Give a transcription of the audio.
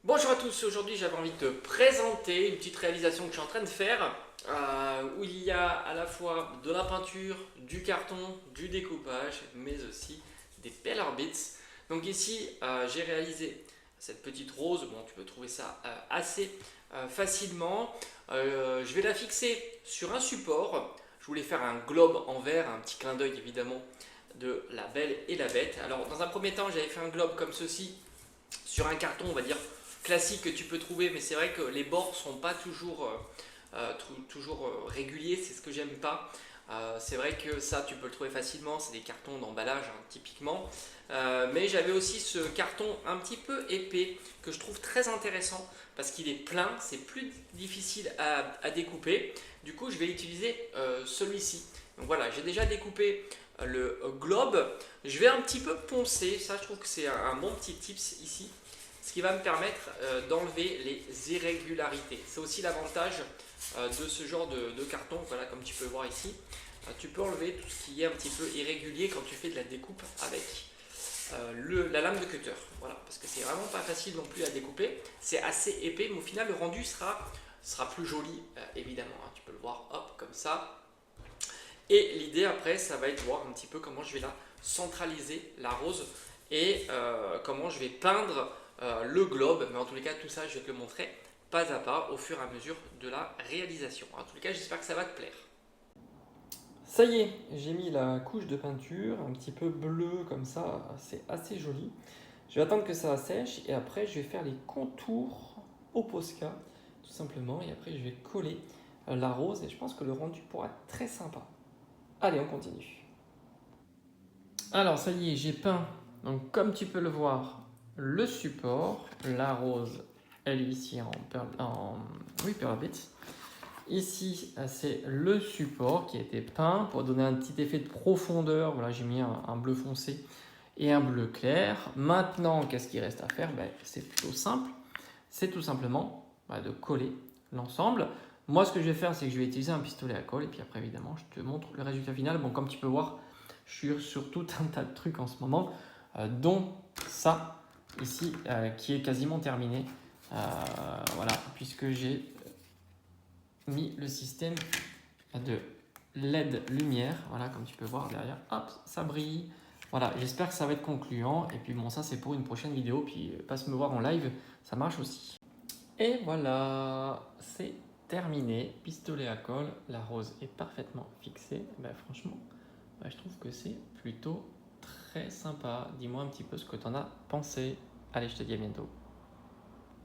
Bonjour à tous, aujourd'hui j'avais envie de te présenter une petite réalisation que je suis en train de faire où il y a à la fois de la peinture, du carton, du découpage mais aussi des Peeler Bits. Donc ici j'ai réalisé cette petite rose, bon tu peux trouver ça assez facilement. Je vais la fixer sur un support, je voulais faire un globe en verre, un petit clin d'œil évidemment de La Belle et la Bête. Alors dans un premier temps j'avais fait un globe comme ceci sur un carton, on va dire classique que tu peux trouver, mais c'est vrai que les bords sont pas toujours réguliers, c'est ce que j'aime pas. C'est vrai que ça tu peux le trouver facilement, c'est des cartons d'emballage hein, typiquement. Mais j'avais aussi ce carton un petit peu épais que je trouve très intéressant parce qu'il est plein, c'est plus difficile à découper. Du coup je vais utiliser celui-ci. Donc voilà, j'ai déjà découpé le globe. Je vais un petit peu poncer, ça je trouve que c'est un bon petit tips ici, ce qui va me permettre d'enlever les irrégularités. C'est aussi l'avantage de ce genre de carton, voilà comme tu peux voir ici. Tu peux enlever tout ce qui est un petit peu irrégulier quand tu fais de la découpe avec la lame de cutter. Voilà, parce que c'est vraiment pas facile non plus à découper. C'est assez épais, mais au final le rendu sera plus joli évidemment. Hein. Tu peux le voir, hop, comme ça. Et l'idée après, ça va être de voir un petit peu comment je vais la centraliser, la rose, et comment je vais peindre le globe. Mais en tous les cas, tout ça, je vais te le montrer pas à pas au fur et à mesure de la réalisation. En tous les cas, j'espère que ça va te plaire. Ça y est, j'ai mis la couche de peinture, un petit peu bleu comme ça, c'est assez joli. Je vais attendre que ça sèche et après je vais faire les contours au Posca, tout simplement. Et après je vais coller la rose et je pense que le rendu pourra être très sympa. Allez, on continue. Alors ça y est, j'ai peint, donc comme tu peux le voir, le support, la rose, elle est ici oui, Pearl Bits. Ici, c'est le support qui a été peint pour donner un petit effet de profondeur. Voilà, j'ai mis un bleu foncé et un bleu clair. Maintenant, qu'est-ce qu'il reste à faire? C'est plutôt simple. C'est tout simplement de coller l'ensemble. Moi, ce que je vais faire, c'est que je vais utiliser un pistolet à colle. Et puis après, évidemment, je te montre le résultat final. Bon, comme tu peux voir, je suis sur tout un tas de trucs en ce moment, dont ça, ici, qui est quasiment terminé. Voilà, puisque j'ai mis le système de LED lumière, voilà, comme tu peux voir derrière, hop, ça brille. Voilà, j'espère que ça va être concluant. Et puis bon, ça c'est pour une prochaine vidéo. Puis passe me voir en live, ça marche aussi. Et voilà, c'est terminé. Pistolet à colle, la rose est parfaitement fixée. Franchement, je trouve que c'est plutôt très sympa. Dis-moi un petit peu ce que tu en as pensé. Allez, je te dis à bientôt.